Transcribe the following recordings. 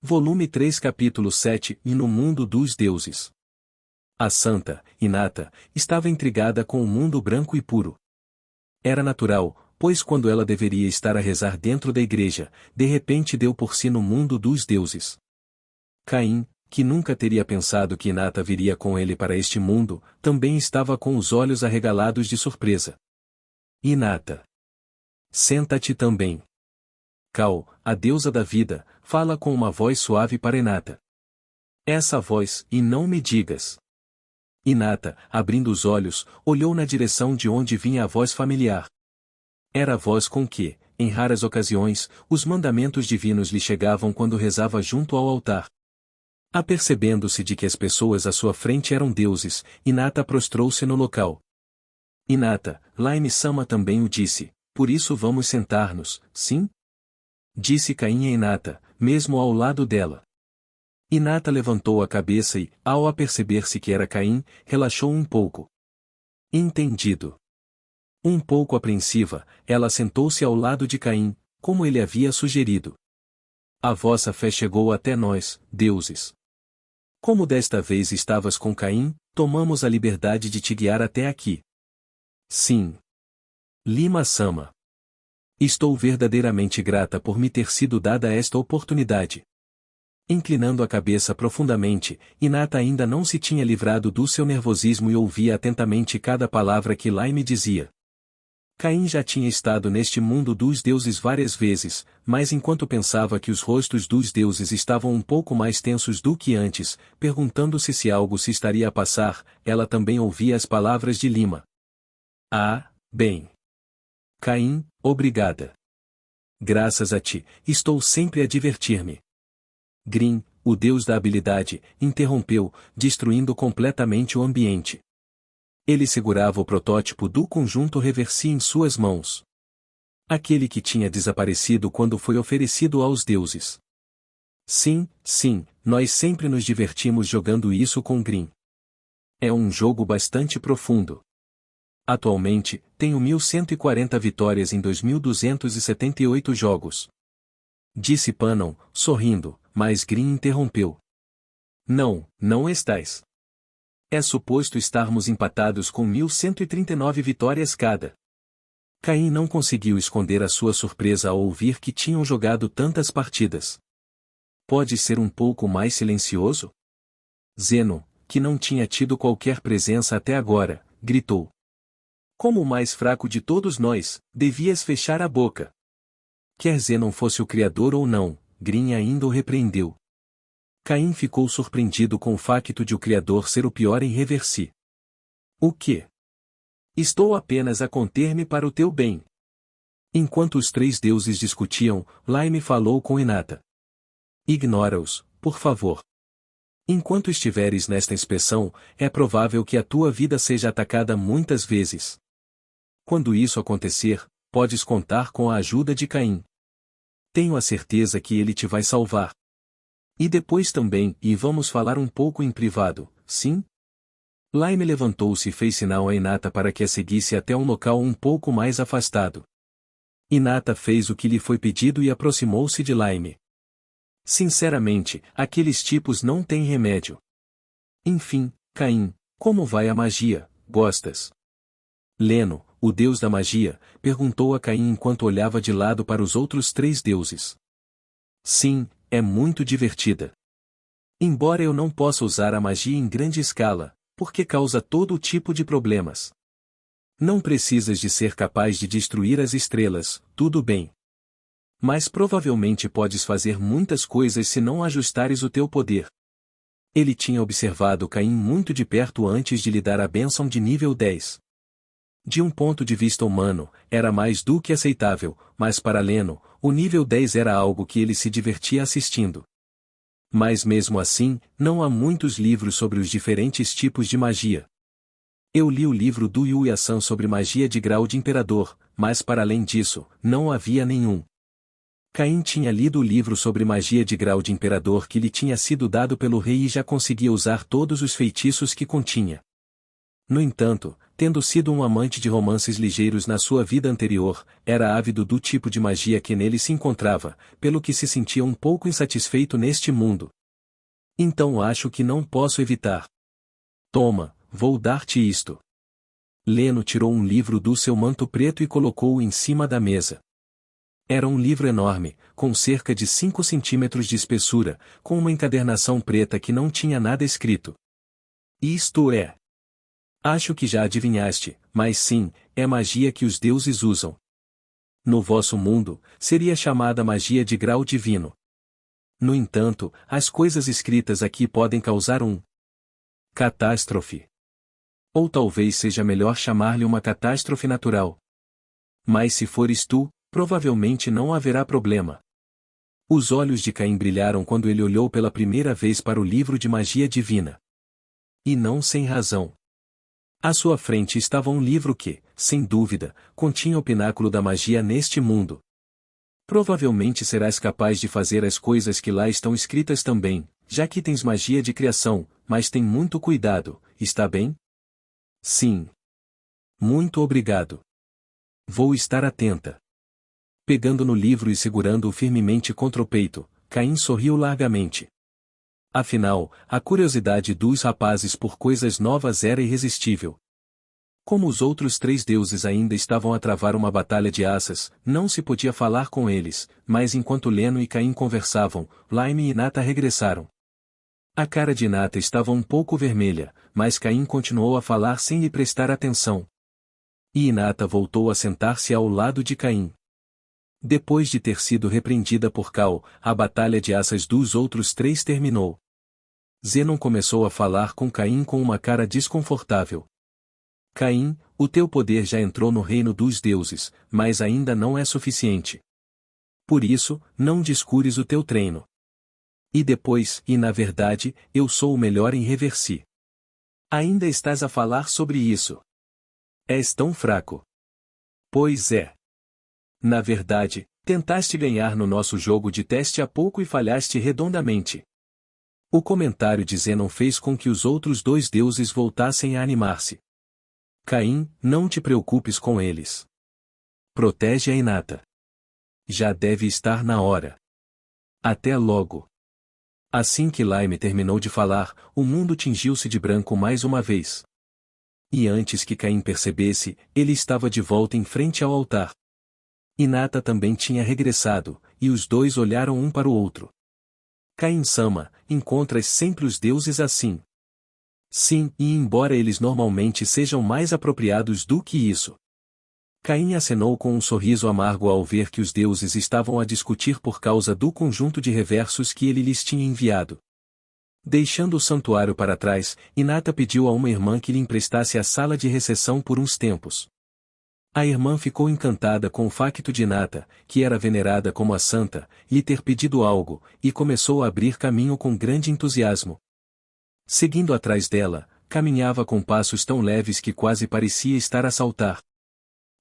Volume 3 Capítulo 7 E no mundo dos deuses. A santa, Inata, estava intrigada com o mundo branco e puro. Era natural, pois quando ela deveria estar a rezar dentro da igreja, de repente deu por si no mundo dos deuses. Caim, que nunca teria pensado que Inata viria com ele para este mundo, também estava com os olhos arregalados de surpresa. Inata. Senta-te também. Cal, a deusa da vida, fala com uma voz suave para Inata. Essa voz, e não me digas. Inata, abrindo os olhos, olhou na direção de onde vinha a voz familiar. Era a voz com que, em raras ocasiões, os mandamentos divinos lhe chegavam quando rezava junto ao altar. Apercebendo-se de que as pessoas à sua frente eram deuses, Inata prostrou-se no local. Inata, Laime-sama também o disse, por isso vamos sentar-nos, sim? Disse Caim a Inata, mesmo ao lado dela. Inata levantou a cabeça e, ao aperceber-se que era Caim, relaxou um pouco. Entendido. Um pouco apreensiva, ela sentou-se ao lado de Caim, como ele havia sugerido. A vossa fé chegou até nós, deuses. Como desta vez estavas com Caim, tomamos a liberdade de te guiar até aqui. Sim. Lima-sama. Estou verdadeiramente grata por me ter sido dada esta oportunidade. Inclinando a cabeça profundamente, Inata ainda não se tinha livrado do seu nervosismo e ouvia atentamente cada palavra que Laime dizia. Caim já tinha estado neste mundo dos deuses várias vezes, mas enquanto pensava que os rostos dos deuses estavam um pouco mais tensos do que antes, perguntando-se se algo se estaria a passar, ela também ouvia as palavras de Lima. Ah, bem. Caim, obrigada. Graças a ti, estou sempre a divertir-me. Grim, o deus da habilidade, interrompeu, destruindo completamente o ambiente. Ele segurava o protótipo do conjunto Reversi em suas mãos. Aquele que tinha desaparecido quando foi oferecido aos deuses. Sim, nós sempre nos divertimos jogando isso com Grim. É um jogo bastante profundo. Atualmente, tenho 1140 vitórias em 2278 jogos. Disse Panon, sorrindo, mas Grim interrompeu. Não estás. É suposto estarmos empatados com 1139 vitórias cada. Caim não conseguiu esconder a sua surpresa ao ouvir que tinham jogado tantas partidas. Pode ser um pouco mais silencioso? Zeno, que não tinha tido qualquer presença até agora, gritou. Como o mais fraco de todos nós, devias fechar a boca. Quer Zenon fosse o criador ou não, Grim ainda o repreendeu. Caim ficou surpreendido com o facto de o criador ser o pior em Reversi. O quê? Estou apenas a conter-me para o teu bem. Enquanto os três deuses discutiam, Laime falou com Inata. Ignora-os, por favor. Enquanto estiveres nesta inspeção, é provável que a tua vida seja atacada muitas vezes. Quando isso acontecer, podes contar com a ajuda de Caim. Tenho a certeza que ele te vai salvar. E depois também, e vamos falar um pouco em privado, sim? Laime levantou-se e fez sinal a Inata para que a seguisse até um local um pouco mais afastado. Inata fez o que lhe foi pedido e aproximou-se de Laime. Sinceramente, aqueles tipos não têm remédio. Enfim, Caim, como vai a magia, gostas? Leno, o deus da magia, perguntou a Caim enquanto olhava de lado para os outros três deuses. Sim, é muito divertida. Embora eu não possa usar a magia em grande escala, porque causa todo tipo de problemas. Não precisas de ser capaz de destruir as estrelas, tudo bem. Mas provavelmente podes fazer muitas coisas se não ajustares o teu poder. Ele tinha observado Caim muito de perto antes de lhe dar a bênção de nível 10. De um ponto de vista humano, era mais do que aceitável, mas para Leno, o nível 10 era algo que ele se divertia assistindo. Mas mesmo assim, não há muitos livros sobre os diferentes tipos de magia. Eu li o livro do Yuya-san sobre magia de grau de imperador, mas para além disso, não havia nenhum. Caim tinha lido o livro sobre magia de grau de imperador que lhe tinha sido dado pelo rei e já conseguia usar todos os feitiços que continha. No entanto, tendo sido um amante de romances ligeiros na sua vida anterior, era ávido do tipo de magia que nele se encontrava, pelo que se sentia um pouco insatisfeito neste mundo. Então acho que não posso evitar. Toma, vou dar-te isto. Leno tirou um livro do seu manto preto e colocou-o em cima da mesa. Era um livro enorme, com cerca de 5 centímetros de espessura, com uma encadernação preta que não tinha nada escrito. Isto é. Acho que já adivinhaste, mas sim, é magia que os deuses usam. No vosso mundo, seria chamada magia de grau divino. No entanto, as coisas escritas aqui podem causar catástrofe. Ou talvez seja melhor chamar-lhe uma catástrofe natural. Mas se fores tu, provavelmente não haverá problema. Os olhos de Caim brilharam quando ele olhou pela primeira vez para o livro de magia divina. E não sem razão. À sua frente estava um livro que, sem dúvida, continha o pináculo da magia neste mundo. Provavelmente serás capaz de fazer as coisas que lá estão escritas também, já que tens magia de criação, mas tem muito cuidado, está bem? Sim. Muito obrigado. Vou estar atenta. Pegando no livro e segurando-o firmemente contra o peito, Caim sorriu largamente. Afinal, a curiosidade dos rapazes por coisas novas era irresistível. Como os outros 3 deuses ainda estavam a travar uma batalha de assas, não se podia falar com eles, mas enquanto Leno e Caim conversavam, Laime e Inata regressaram. A cara de Inata estava um pouco vermelha, mas Caim continuou a falar sem lhe prestar atenção. E Inata voltou a sentar-se ao lado de Caim. Depois de ter sido repreendida por Cal, a batalha de assas dos outros 3 terminou. Zenon começou a falar com Caim com uma cara desconfortável. Caim, o teu poder já entrou no reino dos deuses, mas ainda não é suficiente. Por isso, não descures o teu treino. E depois, na verdade, eu sou o melhor em Reversi. Ainda estás a falar sobre isso. És tão fraco. Pois é. Na verdade, tentaste ganhar no nosso jogo de teste há pouco e falhaste redondamente. O comentário de Zenon fez com que os outros 2 deuses voltassem a animar-se. Caim, não te preocupes com eles. Protege a Inata. Já deve estar na hora. Até logo. Assim que Laime terminou de falar, o mundo tingiu-se de branco mais uma vez. E antes que Caim percebesse, ele estava de volta em frente ao altar. Inata também tinha regressado, e os 2 olharam um para o outro. Caim-sama, encontras sempre os deuses assim. Sim, e embora eles normalmente sejam mais apropriados do que isso. Caim acenou com um sorriso amargo ao ver que os deuses estavam a discutir por causa do conjunto de reversos que ele lhes tinha enviado. Deixando o santuário para trás, Inata pediu a uma irmã que lhe emprestasse a sala de recepção por uns tempos. A irmã ficou encantada com o facto de Inata, que era venerada como a santa, lhe ter pedido algo, e começou a abrir caminho com grande entusiasmo. Seguindo atrás dela, caminhava com passos tão leves que quase parecia estar a saltar.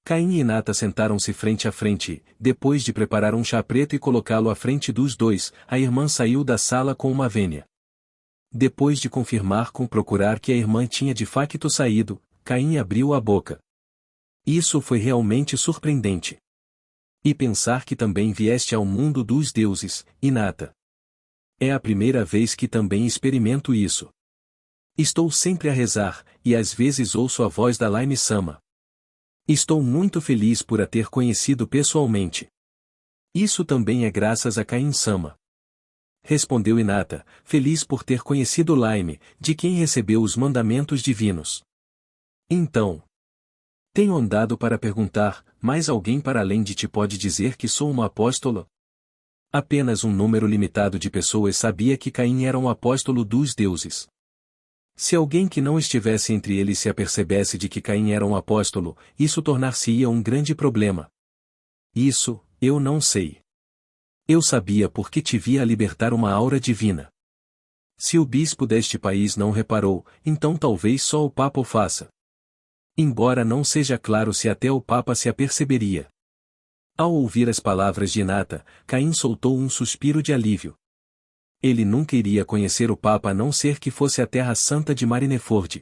Caim e Inata sentaram-se frente a frente, depois de preparar um chá preto e colocá-lo à frente dos 2, a irmã saiu da sala com uma vênia. Depois de confirmar com procurar que a irmã tinha de facto saído, Caim abriu a boca. Isso foi realmente surpreendente. E pensar que também vieste ao mundo dos deuses, Inata. É a primeira vez que também experimento isso. Estou sempre a rezar, e às vezes ouço a voz da Laime-sama. Estou muito feliz por a ter conhecido pessoalmente. Isso também é graças a Caim-sama. Respondeu Inata, feliz por ter conhecido Laime, de quem recebeu os mandamentos divinos. Então, tenho andado para perguntar, mas alguém para além de ti pode dizer que sou uma apóstola? Apenas um número limitado de pessoas sabia que Caim era um apóstolo dos deuses. Se alguém que não estivesse entre eles se apercebesse de que Caim era um apóstolo, isso tornar-se-ia um grande problema. Isso, eu não sei. Eu sabia porque te via a libertar uma aura divina. Se o bispo deste país não reparou, então talvez só o Papa o faça. Embora não seja claro se até o Papa se aperceberia. Ao ouvir as palavras de Inata, Caim soltou um suspiro de alívio. Ele nunca iria conhecer o Papa a não ser que fosse a Terra Santa de Marineford.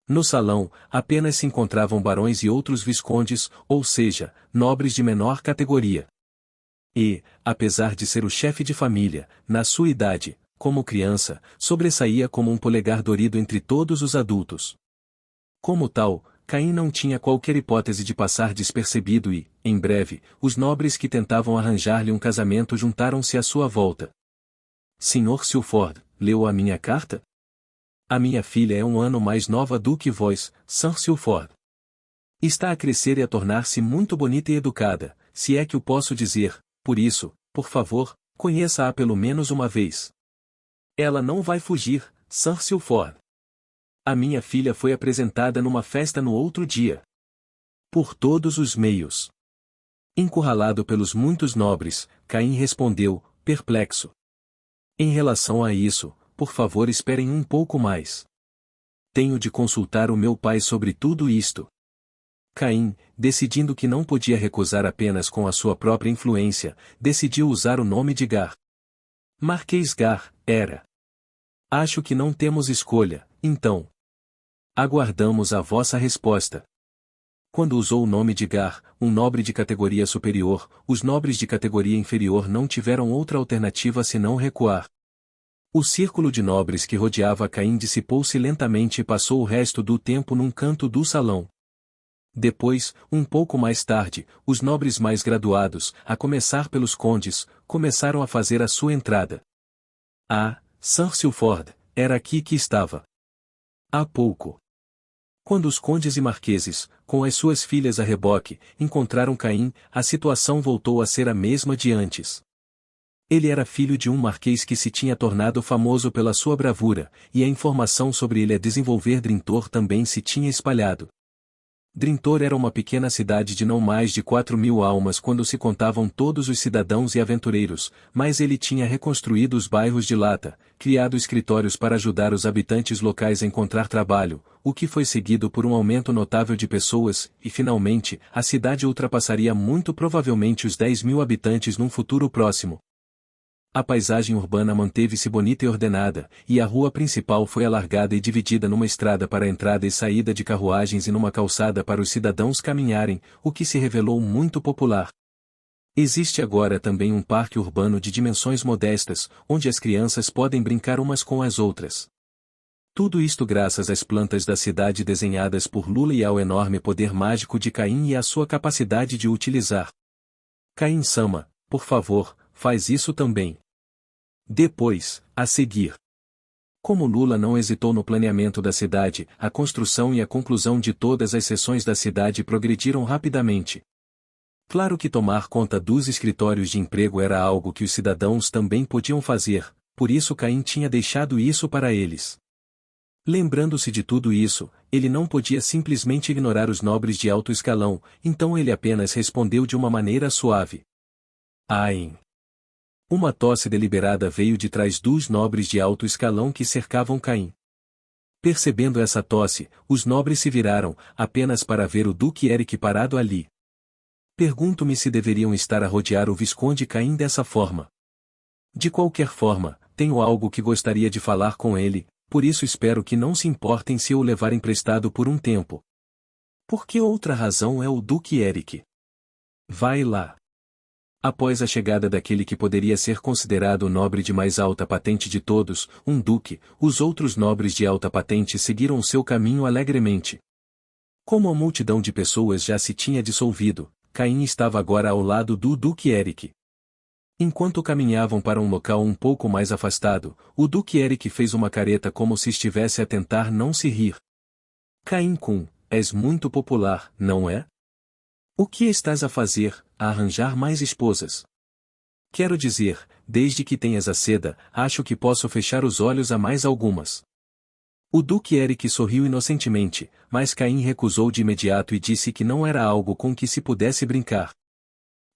No salão, apenas se encontravam barões e outros viscondes, ou seja, nobres de menor categoria. E, apesar de ser o chefe de família, na sua idade, como criança, sobressaía como um polegar dorido entre todos os adultos. Como tal, Caim não tinha qualquer hipótese de passar despercebido e, em breve, os nobres que tentavam arranjar-lhe um casamento juntaram-se à sua volta. Sr. Silford, leu a minha carta? A minha filha é um ano mais nova do que vós, Sr. Silford. Está a crescer e a tornar-se muito bonita e educada, se é que o posso dizer, por isso, por favor, conheça-a pelo menos uma vez. Ela não vai fugir, Sr. Silford. A minha filha foi apresentada numa festa no outro dia. Por todos os meios. Encurralado pelos muitos nobres, Caim respondeu, perplexo. Em relação a isso, por favor esperem um pouco mais. Tenho de consultar o meu pai sobre tudo isto. Caim, decidindo que não podia recusar apenas com a sua própria influência, decidiu usar o nome de Gar. Marquês Gar, era. Acho que não temos escolha, então. Aguardamos a vossa resposta. Quando usou o nome de Gar, um nobre de categoria superior, os nobres de categoria inferior não tiveram outra alternativa senão recuar. O círculo de nobres que rodeava Caim dissipou-se lentamente e passou o resto do tempo num canto do salão. Depois, um pouco mais tarde, os nobres mais graduados, a começar pelos condes, começaram a fazer a sua entrada. Ah, Sr. Silford, era aqui que estava. Há pouco. Quando os condes e marqueses, com as suas filhas a reboque, encontraram Caim, a situação voltou a ser a mesma de antes. Ele era filho de um marquês que se tinha tornado famoso pela sua bravura, e a informação sobre ele a desenvolver Drintor também se tinha espalhado. Drintor era uma pequena cidade de não mais de 4.000 almas quando se contavam todos os cidadãos e aventureiros, mas ele tinha reconstruído os bairros de lata, criado escritórios para ajudar os habitantes locais a encontrar trabalho, o que foi seguido por um aumento notável de pessoas, e finalmente, a cidade ultrapassaria muito provavelmente os 10.000 habitantes num futuro próximo. A paisagem urbana manteve-se bonita e ordenada, e a rua principal foi alargada e dividida numa estrada para entrada e saída de carruagens e numa calçada para os cidadãos caminharem, o que se revelou muito popular. Existe agora também um parque urbano de dimensões modestas, onde as crianças podem brincar umas com as outras. Tudo isto graças às plantas da cidade desenhadas por Lula e ao enorme poder mágico de Caim e à sua capacidade de utilizar. Caim-sama, por favor, faz isso também. Depois, a seguir. Como Lula não hesitou no planeamento da cidade, a construção e a conclusão de todas as seções da cidade progrediram rapidamente. Claro que tomar conta dos escritórios de emprego era algo que os cidadãos também podiam fazer, por isso Caim tinha deixado isso para eles. Lembrando-se de tudo isso, ele não podia simplesmente ignorar os nobres de alto escalão, então ele apenas respondeu de uma maneira suave. Aim. Uma tosse deliberada veio de trás dos nobres de alto escalão que cercavam Caim. Percebendo essa tosse, os nobres se viraram, apenas para ver o Duque Eric parado ali. Pergunto-me se deveriam estar a rodear o Visconde Caim dessa forma. De qualquer forma, tenho algo que gostaria de falar com ele, por isso espero que não se importem se eu o levar emprestado por um tempo. Por que outra razão é o Duque Eric? Vai lá. Após a chegada daquele que poderia ser considerado o nobre de mais alta patente de todos, um duque, os outros nobres de alta patente seguiram o seu caminho alegremente. Como a multidão de pessoas já se tinha dissolvido, Caim estava agora ao lado do Duque Eric. Enquanto caminhavam para um local um pouco mais afastado, o Duque Eric fez uma careta como se estivesse a tentar não se rir. Caim Kun, és muito popular, não é? O que estás a fazer, a arranjar mais esposas? Quero dizer, desde que tenhas a seda, acho que posso fechar os olhos a mais algumas. O Duque Eric sorriu inocentemente, mas Caim recusou de imediato e disse que não era algo com que se pudesse brincar.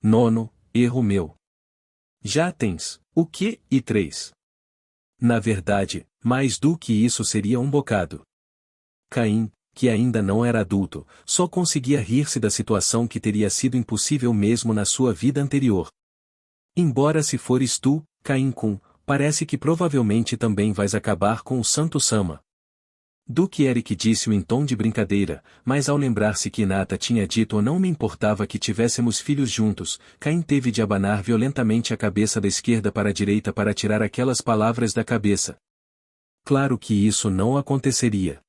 Nono, erro meu. Já tens, o quê? E 3. Na verdade, mais do que isso seria um bocado. Caim, que ainda não era adulto, só conseguia rir-se da situação que teria sido impossível mesmo na sua vida anterior. Embora se fores tu, Caim Kun, parece que provavelmente também vais acabar com o Santo Sama. Duque Eric disse-o em tom de brincadeira, mas ao lembrar-se que Inata tinha dito não me importava que tivéssemos filhos juntos, Caim teve de abanar violentamente a cabeça da esquerda para a direita para tirar aquelas palavras da cabeça. Claro que isso não aconteceria.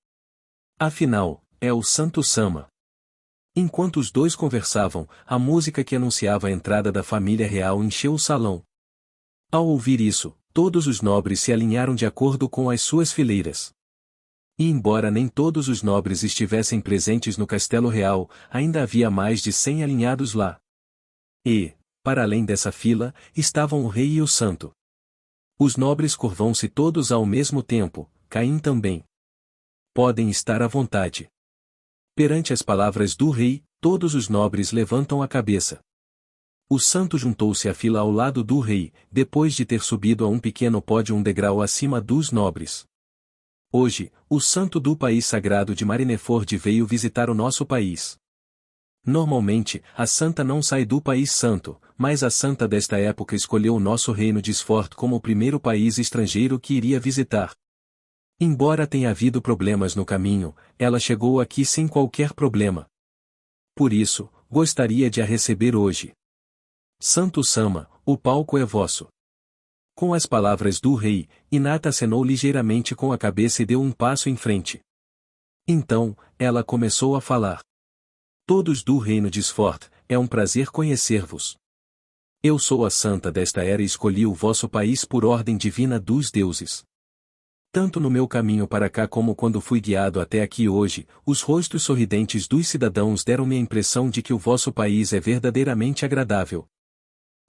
Afinal, é o Santo Sama. Enquanto os dois conversavam, a música que anunciava a entrada da família real encheu o salão. Ao ouvir isso, todos os nobres se alinharam de acordo com as suas fileiras. E embora nem todos os nobres estivessem presentes no Castelo Real, ainda havia mais de 100 alinhados lá. E, para além dessa fila, estavam o rei e o santo. Os nobres curvam-se todos ao mesmo tempo, Caim também. Podem estar à vontade. Perante as palavras do rei, todos os nobres levantam a cabeça. O santo juntou-se à fila ao lado do rei, depois de ter subido a um pequeno pódio um degrau acima dos nobres. Hoje, o santo do país sagrado de Marineford veio visitar o nosso país. Normalmente, a santa não sai do país santo, mas a santa desta época escolheu o nosso reino de Sfort como o primeiro país estrangeiro que iria visitar. Embora tenha havido problemas no caminho, ela chegou aqui sem qualquer problema. Por isso, gostaria de a receber hoje. Santo Sama, o palco é vosso. Com as palavras do rei, Inata acenou ligeiramente com a cabeça e deu um passo em frente. Então, ela começou a falar. Todos do reino de Sfort, é um prazer conhecer-vos. Eu sou a santa desta era e escolhi o vosso país por ordem divina dos deuses. Tanto no meu caminho para cá como quando fui guiado até aqui hoje, os rostos sorridentes dos cidadãos deram-me a impressão de que o vosso país é verdadeiramente agradável.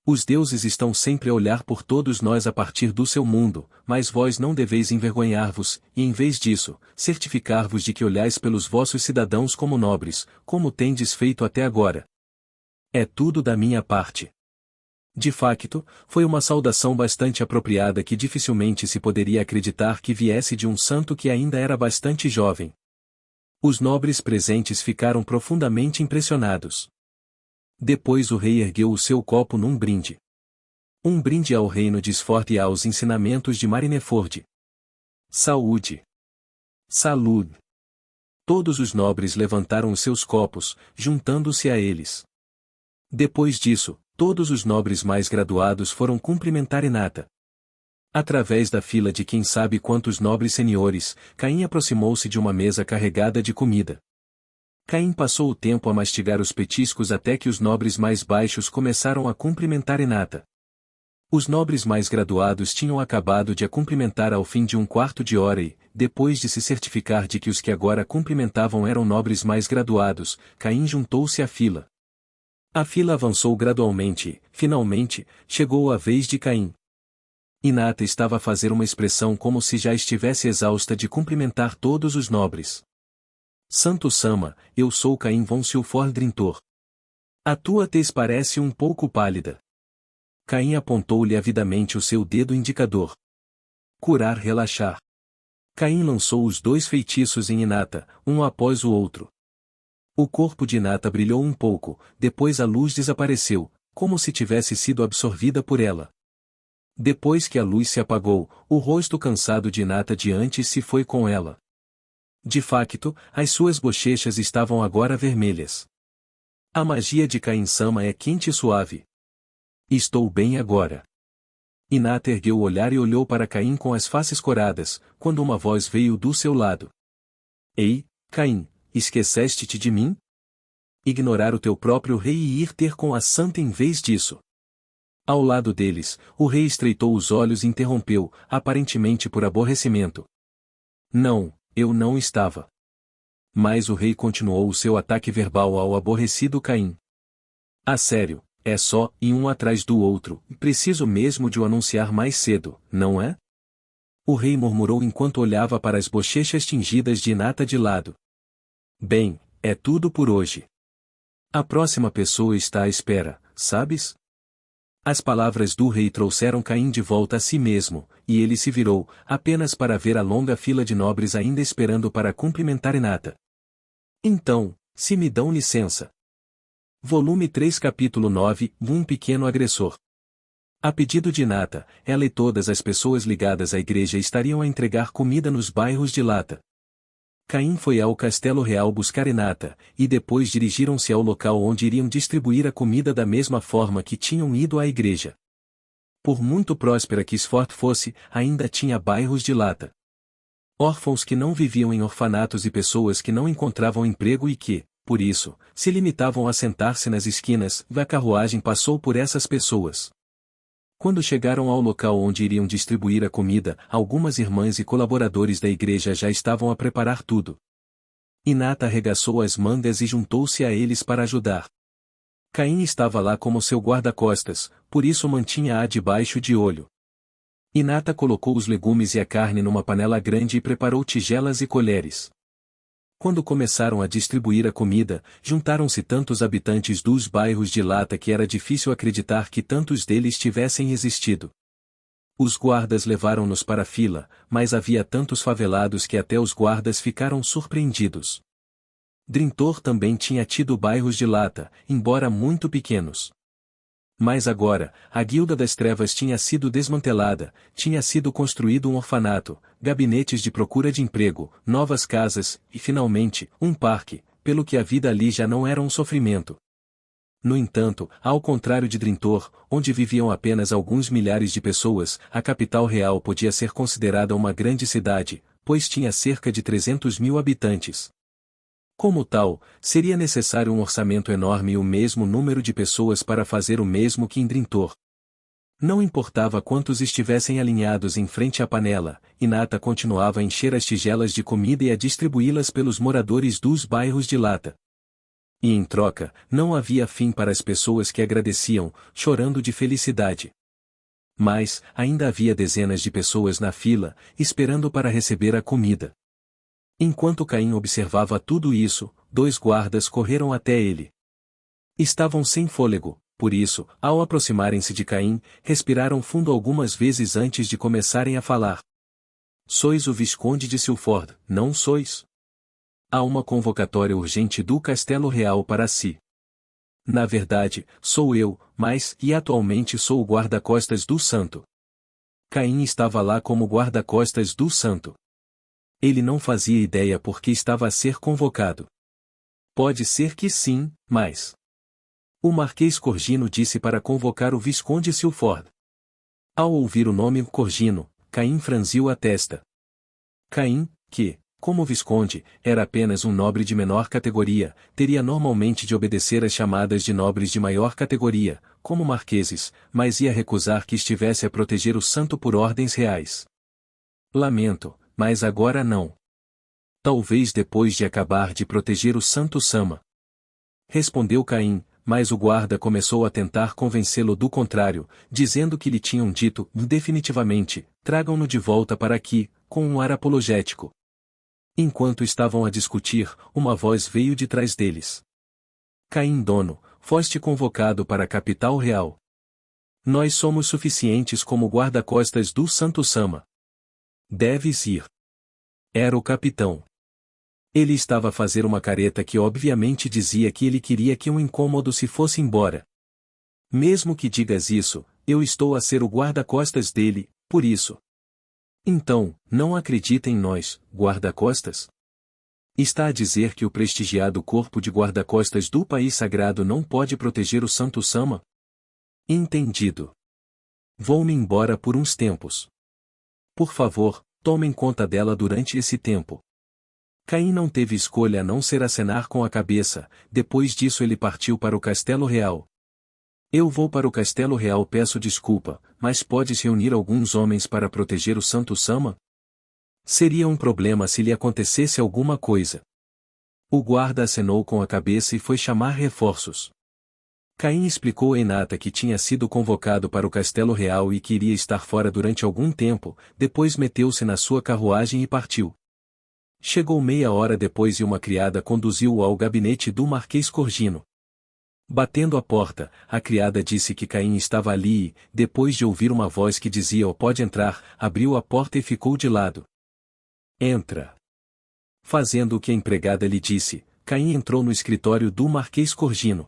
Os deuses estão sempre a olhar por todos nós a partir do seu mundo, mas vós não deveis envergonhar-vos, e em vez disso, certificar-vos de que olhais pelos vossos cidadãos como nobres, como tendes feito até agora. É tudo da minha parte. De facto, foi uma saudação bastante apropriada que dificilmente se poderia acreditar que viesse de um santo que ainda era bastante jovem. Os nobres presentes ficaram profundamente impressionados. Depois o rei ergueu o seu copo num brinde. Um brinde ao reino de Sfort e aos ensinamentos de Marineford. Saúde! Saúde! Todos os nobres levantaram os seus copos, juntando-se a eles. Depois disso, todos os nobres mais graduados foram cumprimentar Inata. Através da fila de quem sabe quantos nobres senhores, Caim aproximou-se de uma mesa carregada de comida. Caim passou o tempo a mastigar os petiscos até que os nobres mais baixos começaram a cumprimentar Inata. Os nobres mais graduados tinham acabado de a cumprimentar ao fim de um quarto de hora e, depois de se certificar de que os que agora cumprimentavam eram nobres mais graduados, Caim juntou-se à fila. A fila avançou gradualmente e, finalmente, chegou a vez de Caim. Inata estava a fazer uma expressão como se já estivesse exausta de cumprimentar todos os nobres. Santo Sama, eu sou Caim von Silfordrintor. A tua tez parece um pouco pálida. Caim apontou-lhe avidamente o seu dedo indicador. Curar relaxar. Caim lançou os 2 feitiços em Inata, um após o outro. O corpo de Inata brilhou um pouco, depois a luz desapareceu, como se tivesse sido absorvida por ela. Depois que a luz se apagou, o rosto cansado de Inata de antes se foi com ela. De facto, as suas bochechas estavam agora vermelhas. A magia de Caim-sama é quente e suave. Estou bem agora. Inata ergueu o olhar e olhou para Caim com as faces coradas, quando uma voz veio do seu lado. Ei, Caim, esqueceste-te de mim? Ignorar o teu próprio rei e ir ter com a santa em vez disso. Ao lado deles, o rei estreitou os olhos e interrompeu, aparentemente por aborrecimento. Não. Eu não estava. Mas o rei continuou o seu ataque verbal ao aborrecido Caim. A sério, é só, e um atrás do outro, preciso mesmo de o anunciar mais cedo, não é? O rei murmurou enquanto olhava para as bochechas tingidas de Inata de lado. Bem, é tudo por hoje. A próxima pessoa está à espera, sabes? As palavras do rei trouxeram Caim de volta a si mesmo, e ele se virou, apenas para ver a longa fila de nobres ainda esperando para cumprimentar Inata. Então, se me dão licença. Volume 3 Capítulo 9 Um pequeno agressor. A pedido de Inata, ela e todas as pessoas ligadas à igreja estariam a entregar comida nos bairros de Lata. Caim foi ao castelo real buscar Inata, e depois dirigiram-se ao local onde iriam distribuir a comida da mesma forma que tinham ido à igreja. Por muito próspera que Sfort fosse, ainda tinha bairros de lata. Órfãos que não viviam em orfanatos e pessoas que não encontravam emprego e que, por isso, se limitavam a sentar-se nas esquinas. A carruagem passou por essas pessoas. Quando chegaram ao local onde iriam distribuir a comida, algumas irmãs e colaboradores da igreja já estavam a preparar tudo. Inata arregaçou as mangas e juntou-se a eles para ajudar. Caim estava lá como seu guarda-costas, por isso mantinha-a debaixo de olho. Inata colocou os legumes e a carne numa panela grande e preparou tigelas e colheres. Quando começaram a distribuir a comida, juntaram-se tantos habitantes dos bairros de lata que era difícil acreditar que tantos deles tivessem existido. Os guardas levaram-nos para a fila, mas havia tantos favelados que até os guardas ficaram surpreendidos. Drintor também tinha tido bairros de lata, embora muito pequenos. Mas agora, a Guilda das Trevas tinha sido desmantelada, tinha sido construído um orfanato, gabinetes de procura de emprego, novas casas, e finalmente, um parque, pelo que a vida ali já não era um sofrimento. No entanto, ao contrário de Drintor, onde viviam apenas alguns milhares de pessoas, a capital real podia ser considerada uma grande cidade, pois tinha cerca de 300.000 habitantes. Como tal, seria necessário um orçamento enorme e o mesmo número de pessoas para fazer o mesmo que em Drintor. Não importava quantos estivessem alinhados em frente à panela, Inata continuava a encher as tigelas de comida e a distribuí-las pelos moradores dos bairros de lata. E em troca, não havia fim para as pessoas que agradeciam, chorando de felicidade. Mas, ainda havia dezenas de pessoas na fila, esperando para receber a comida. Enquanto Caim observava tudo isso, 2 guardas correram até ele. Estavam sem fôlego, por isso, ao aproximarem-se de Caim, respiraram fundo algumas vezes antes de começarem a falar. Sois o Visconde de Silford, não sois? Há uma convocatória urgente do Castelo Real para si. Na verdade, sou eu, mas, e atualmente sou o guarda-costas do santo. Caim estava lá como guarda-costas do santo. Ele não fazia ideia por que estava a ser convocado. Pode ser que sim, mas... O Marquês Corgino disse para convocar o Visconde Silford. Ao ouvir o nome Corgino, Caim franziu a testa. Caim, que, como Visconde, era apenas um nobre de menor categoria, teria normalmente de obedecer às chamadas de nobres de maior categoria, como marqueses, mas ia recusar que estivesse a proteger o santo por ordens reais. Lamento, mas agora não. Talvez depois de acabar de proteger o santo Sama. Respondeu Caim, mas o guarda começou a tentar convencê-lo do contrário, dizendo que lhe tinham dito, definitivamente, tragam-no de volta para aqui, com um ar apologético. Enquanto estavam a discutir, uma voz veio de trás deles. Caim dono, foste convocado para a capital real. Nós somos suficientes como guarda-costas do santo Sama. Deves ir. Era o capitão. Ele estava a fazer uma careta que obviamente dizia que ele queria que um incômodo se fosse embora. Mesmo que digas isso, eu estou a ser o guarda-costas dele, por isso. Então, não acredita em nós, guarda-costas? Está a dizer que o prestigiado corpo de guarda-costas do país sagrado não pode proteger o santo Sama? Entendido. Vou-me embora por uns tempos. Por favor, tomem conta dela durante esse tempo. Caim não teve escolha a não ser acenar com a cabeça, depois disso ele partiu para o Castelo Real. Eu vou para o Castelo Real, peço desculpa, mas podes reunir alguns homens para proteger o santo Sama? Seria um problema se lhe acontecesse alguma coisa. O guarda acenou com a cabeça e foi chamar reforços. Caim explicou a Inata que tinha sido convocado para o Castelo Real e que iria estar fora durante algum tempo, depois meteu-se na sua carruagem e partiu. Chegou meia hora depois e uma criada conduziu-o ao gabinete do Marquês Corgino. Batendo a porta, a criada disse que Caim estava ali e, depois de ouvir uma voz que dizia pode entrar, abriu a porta e ficou de lado. Entra. Fazendo o que a empregada lhe disse, Caim entrou no escritório do Marquês Corgino.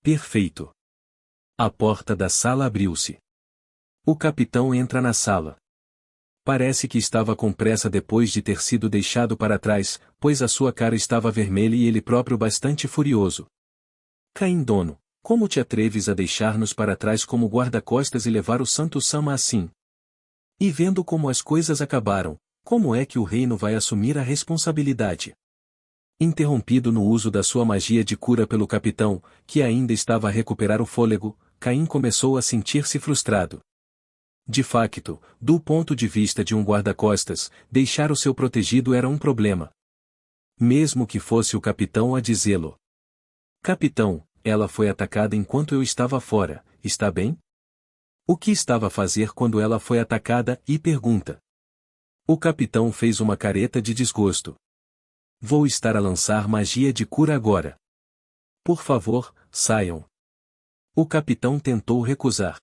Perfeito. A porta da sala abriu-se. O capitão entra na sala. Parece que estava com pressa depois de ter sido deixado para trás, pois a sua cara estava vermelha e ele próprio bastante furioso. Caim dono, como te atreves a deixar-nos para trás como guarda-costas e levar o Santo Sama assim? E vendo como as coisas acabaram, como é que o reino vai assumir a responsabilidade? Interrompido no uso da sua magia de cura pelo capitão, que ainda estava a recuperar o fôlego, Caim começou a sentir-se frustrado. De facto, do ponto de vista de um guarda-costas, deixar o seu protegido era um problema. Mesmo que fosse o capitão a dizê-lo. Capitão, ela foi atacada enquanto eu estava fora, está bem? O que estava a fazer quando ela foi atacada, e pergunta. O capitão fez uma careta de desgosto. Vou estar a lançar magia de cura agora. Por favor, saiam. O capitão tentou recusar.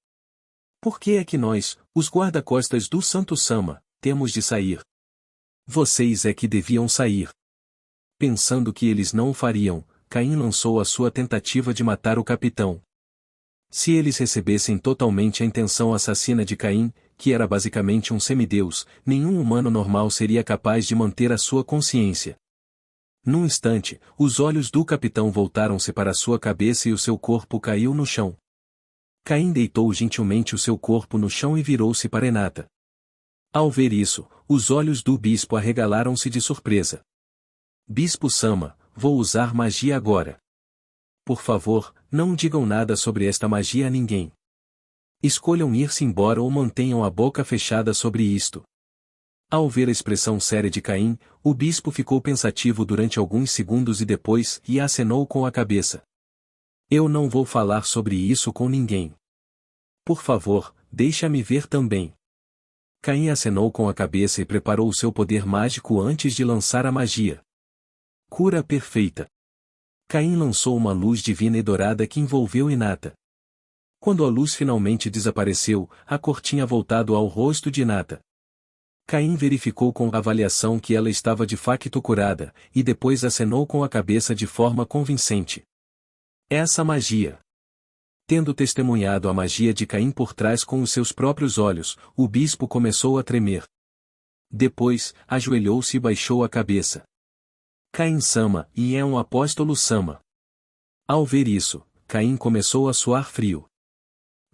Por que é que nós, os guarda-costas do Santo Sama, temos de sair? Vocês é que deviam sair. Pensando que eles não o fariam, Caim lançou a sua tentativa de matar o capitão. Se eles recebessem totalmente a intenção assassina de Caim, que era basicamente um semideus, nenhum humano normal seria capaz de manter a sua consciência. Num instante, os olhos do capitão voltaram-se para sua cabeça e o seu corpo caiu no chão. Caim deitou gentilmente o seu corpo no chão e virou-se para Hinata. Ao ver isso, os olhos do bispo arregalaram-se de surpresa. Bispo Sama, vou usar magia agora. Por favor, não digam nada sobre esta magia a ninguém. Escolham ir-se embora ou mantenham a boca fechada sobre isto. Ao ver a expressão séria de Caim, o bispo ficou pensativo durante alguns segundos e depois acenou com a cabeça. Eu não vou falar sobre isso com ninguém. Por favor, deixa-me ver também. Caim acenou com a cabeça e preparou o seu poder mágico antes de lançar a magia. Cura perfeita. Caim lançou uma luz divina e dourada que envolveu Hinata. Quando a luz finalmente desapareceu, a cor tinha voltado ao rosto de Hinata. Caim verificou com avaliação que ela estava de facto curada, e depois acenou com a cabeça de forma convincente. Essa magia. Tendo testemunhado a magia de Caim por trás com os seus próprios olhos, o bispo começou a tremer. Depois, ajoelhou-se e baixou a cabeça. Caim Sama, e é um apóstolo Sama. Ao ver isso, Caim começou a suar frio.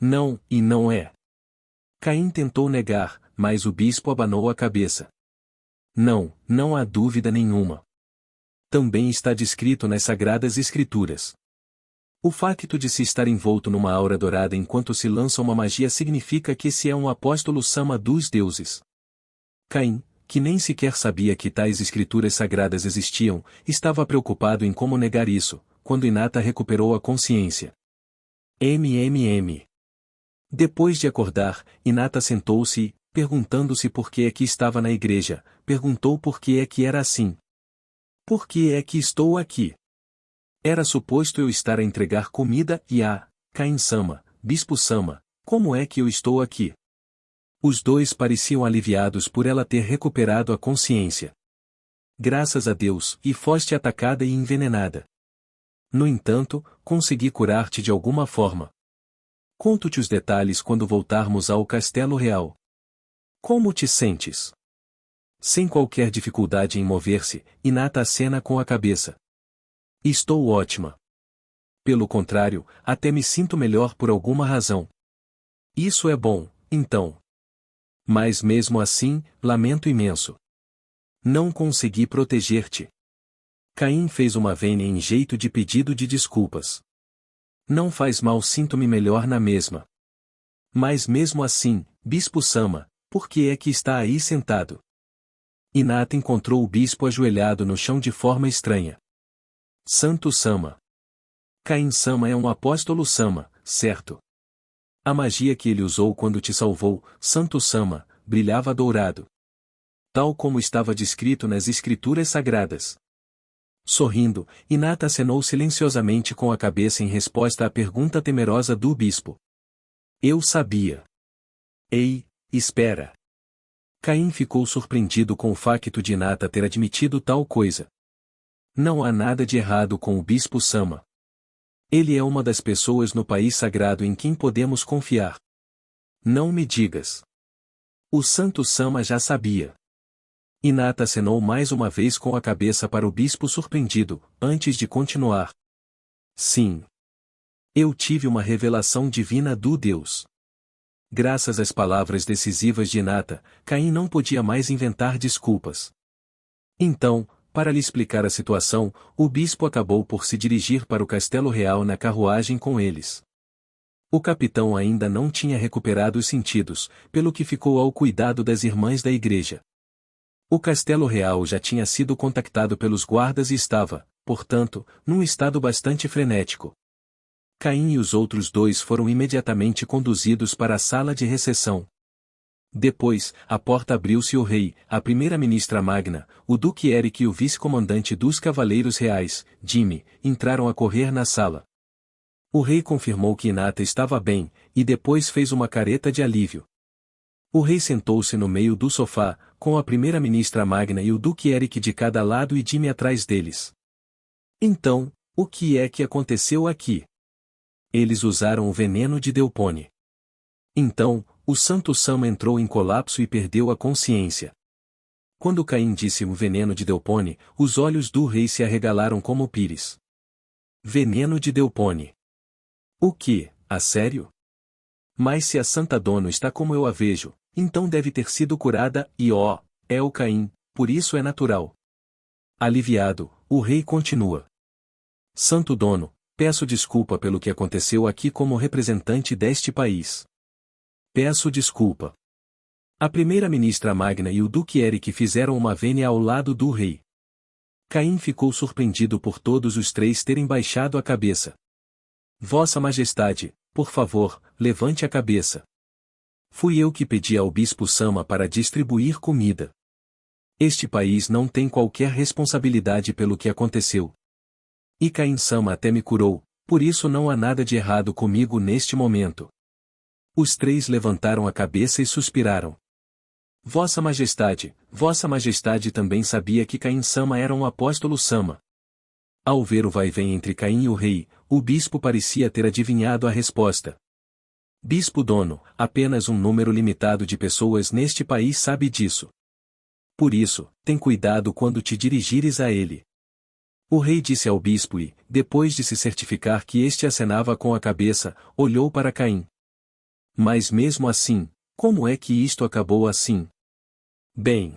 Não, e não é. Caim tentou negar, mas o bispo abanou a cabeça. Não, não há dúvida nenhuma. Também está descrito nas Sagradas Escrituras. O facto de se estar envolto numa aura dourada enquanto se lança uma magia significa que esse é um apóstolo Sama dos deuses. Caim, que nem sequer sabia que tais escrituras sagradas existiam, estava preocupado em como negar isso, quando Hinata recuperou a consciência. Depois de acordar, Hinata sentou-se e, perguntando-se por que é que estava na igreja, perguntou por que é que era assim. Por que é que estou aqui? Era suposto eu estar a entregar comida e Caim Sama, Bispo Sama, como é que eu estou aqui? Os dois pareciam aliviados por ela ter recuperado a consciência. Graças a Deus, e foste atacada e envenenada. No entanto, consegui curar-te de alguma forma. Conto-te os detalhes quando voltarmos ao Castelo Real. Como te sentes? Sem qualquer dificuldade em mover-se, Hinata acena com a cabeça. Estou ótima. Pelo contrário, até me sinto melhor por alguma razão. Isso é bom, então. Mas mesmo assim, lamento imenso. Não consegui proteger-te. Caim fez uma vênia em jeito de pedido de desculpas. Não faz mal, sinto-me melhor na mesma. Mas mesmo assim, Bispo Sama, por que é que está aí sentado? Hinata encontrou o bispo ajoelhado no chão de forma estranha. Santo Sama. Caim Sama é um apóstolo Sama, certo? A magia que ele usou quando te salvou, Santo Sama, brilhava dourado. Tal como estava descrito nas escrituras sagradas. Sorrindo, Hinata acenou silenciosamente com a cabeça em resposta à pergunta temerosa do bispo. Eu sabia. Ei, espera. Caim ficou surpreendido com o facto de Hinata ter admitido tal coisa. Não há nada de errado com o Bispo Sama. Ele é uma das pessoas no país sagrado em quem podemos confiar. Não me digas. O Santo Sama já sabia. Hinata acenou mais uma vez com a cabeça para o bispo surpreendido, antes de continuar. Sim. Eu tive uma revelação divina do Deus. Graças às palavras decisivas de Hinata, Caim não podia mais inventar desculpas. Então, para lhe explicar a situação, o bispo acabou por se dirigir para o castelo real na carruagem com eles. O capitão ainda não tinha recuperado os sentidos, pelo que ficou ao cuidado das irmãs da igreja. O castelo real já tinha sido contactado pelos guardas e estava, portanto, num estado bastante frenético. Caim e os outros dois foram imediatamente conduzidos para a sala de recepção. Depois, a porta abriu-se e o rei, a primeira-ministra Magna, o duque Eric e o vice-comandante dos cavaleiros reais, Jimmy, entraram a correr na sala. O rei confirmou que Hinata estava bem, e depois fez uma careta de alívio. O rei sentou-se no meio do sofá, com a primeira-ministra Magna e o duque Eric de cada lado e Jimmy atrás deles. Então, o que é que aconteceu aqui? Eles usaram o veneno de Delpone. Então, o Santo Sama entrou em colapso e perdeu a consciência. Quando Caim disse o veneno de Delpone, os olhos do rei se arregalaram como pires. Veneno de Delpone. O que, a sério? Mas se a Santa Dono está como eu a vejo, então deve ter sido curada e é o Caim, por isso é natural. Aliviado, o rei continua. Santo Dono, peço desculpa pelo que aconteceu aqui como representante deste país. Peço desculpa. A primeira-ministra Magna e o duque Eric fizeram uma vênia ao lado do rei. Caim ficou surpreendido por todos os três terem baixado a cabeça. Vossa Majestade, por favor, levante a cabeça. Fui eu que pedi ao bispo Sama para distribuir comida. Este país não tem qualquer responsabilidade pelo que aconteceu. E Caim Sama até me curou, por isso não há nada de errado comigo neste momento. Os três levantaram a cabeça e suspiraram. Vossa Majestade também sabia que Caim Sama era um apóstolo Sama. Ao ver o vai-vem entre Caim e o rei, o bispo parecia ter adivinhado a resposta. Bispo Dono, apenas um número limitado de pessoas neste país sabe disso. Por isso, tem cuidado quando te dirigires a ele. O rei disse ao bispo e, depois de se certificar que este acenava com a cabeça, olhou para Caim. Mas mesmo assim, como é que isto acabou assim? Bem.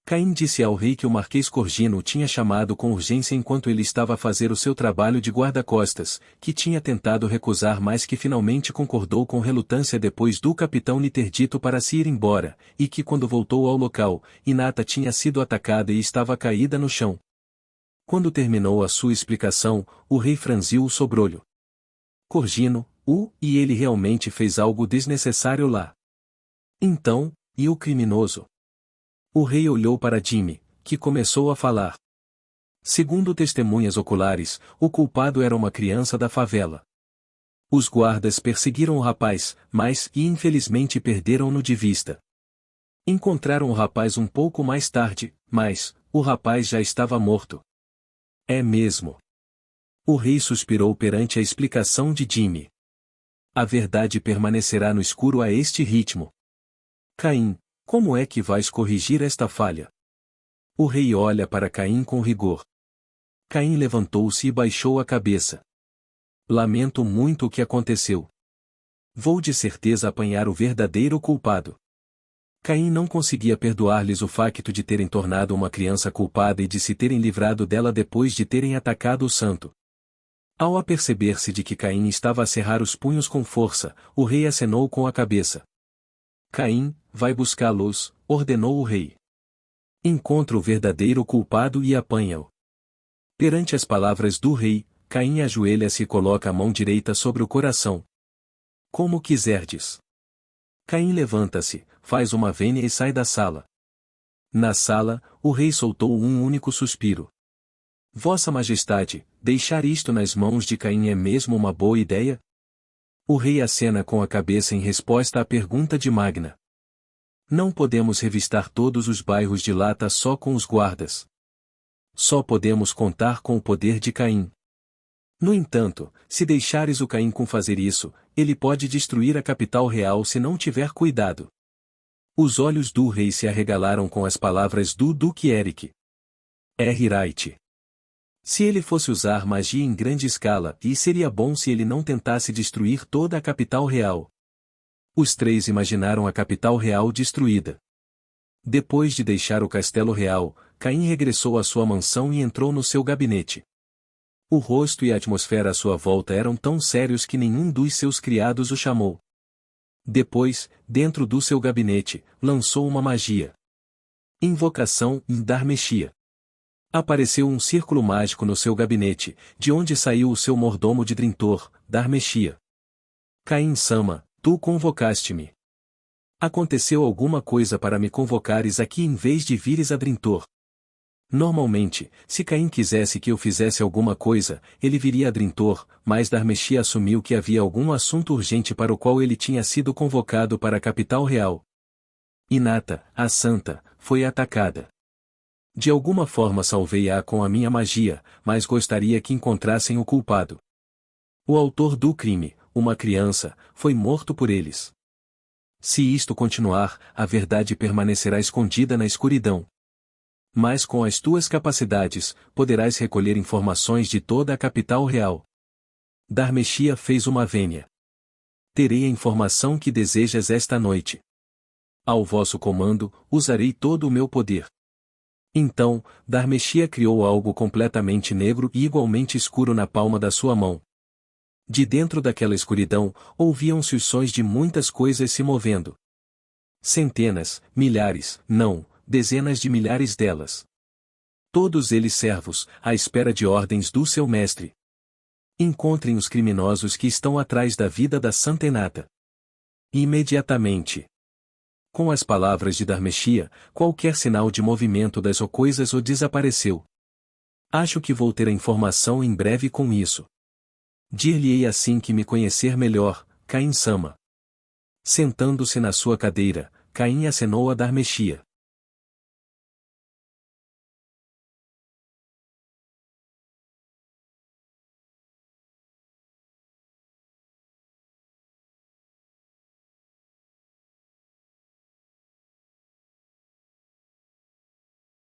Caim disse ao rei que o Marquês Corgino o tinha chamado com urgência enquanto ele estava a fazer o seu trabalho de guarda-costas, que tinha tentado recusar mas que finalmente concordou com relutância depois do capitão lhe ter dito para se ir embora, e que quando voltou ao local, Hinata tinha sido atacada e estava caída no chão. Quando terminou a sua explicação, o rei franziu o sobrolho. Corgino, e ele realmente fez algo desnecessário lá. Então, e o criminoso? O rei olhou para Jimmy, que começou a falar. Segundo testemunhas oculares, o culpado era uma criança da favela. Os guardas perseguiram o rapaz, mas, infelizmente perderam-no de vista. Encontraram o rapaz um pouco mais tarde, mas, o rapaz já estava morto. É mesmo. O rei suspirou perante a explicação de Jimmy. A verdade permanecerá no escuro a este ritmo. Caim, como é que vais corrigir esta falha? O rei olha para Caim com rigor. Caim levantou-se e baixou a cabeça. Lamento muito o que aconteceu. Vou de certeza apanhar o verdadeiro culpado. Caim não conseguia perdoar-lhes o facto de terem tornado uma criança culpada e de se terem livrado dela depois de terem atacado o santo. Ao aperceber-se de que Caim estava a cerrar os punhos com força, o rei acenou com a cabeça. Caim, vai buscá-los, ordenou o rei. Encontra o verdadeiro culpado e apanha-o. Perante as palavras do rei, Caim ajoelha-se e coloca a mão direita sobre o coração. Como quiserdes. Caim levanta-se, faz uma vênia e sai da sala. Na sala, o rei soltou um único suspiro. Vossa Majestade, deixar isto nas mãos de Caim é mesmo uma boa ideia? O rei acena com a cabeça em resposta à pergunta de Magna. Não podemos revistar todos os bairros de Lata só com os guardas. Só podemos contar com o poder de Caim. No entanto, se deixares o Caim com fazer isso, ele pode destruir a capital real se não tiver cuidado. Os olhos do rei se arregalaram com as palavras do Duque Eric. Wright. Se ele fosse usar magia em grande escala, e seria bom se ele não tentasse destruir toda a capital real. Os três imaginaram a capital real destruída. Depois de deixar o castelo real, Caim regressou à sua mansão e entrou no seu gabinete. O rosto e a atmosfera à sua volta eram tão sérios que nenhum dos seus criados o chamou. Depois, dentro do seu gabinete, lançou uma magia. Invocação Dar-Meshia. Apareceu um círculo mágico no seu gabinete, de onde saiu o seu mordomo de Drintor, Dar-Meshia. Caim-sama, tu convocaste-me. Aconteceu alguma coisa para me convocares aqui em vez de vires a Drintor. Normalmente, se Caim quisesse que eu fizesse alguma coisa, ele viria a Drintor, mas Dar-Meshia assumiu que havia algum assunto urgente para o qual ele tinha sido convocado para a capital real. Inata, a santa, foi atacada. De alguma forma salvei-a com a minha magia, mas gostaria que encontrassem o culpado. O autor do crime, uma criança, foi morto por eles. Se isto continuar, a verdade permanecerá escondida na escuridão. Mas com as tuas capacidades, poderás recolher informações de toda a capital real. Dar-Meshia fez uma vênia. Terei a informação que desejas esta noite. Ao vosso comando, usarei todo o meu poder. Então, Dar-Meshia criou algo completamente negro e igualmente escuro na palma da sua mão. De dentro daquela escuridão, ouviam-se os sons de muitas coisas se movendo. Centenas, milhares, não, dezenas de milhares delas. Todos eles servos, à espera de ordens do seu mestre. Encontrem os criminosos que estão atrás da vida da Santa Inata. Imediatamente. Com as palavras de Dar-Meshia, qualquer sinal de movimento das coisas o desapareceu. Acho que vou ter a informação em breve com isso. Dir-lhe-ei assim que me conhecer melhor, Caim-sama. Sentando-se na sua cadeira, Caim acenou a Dar-Meshia.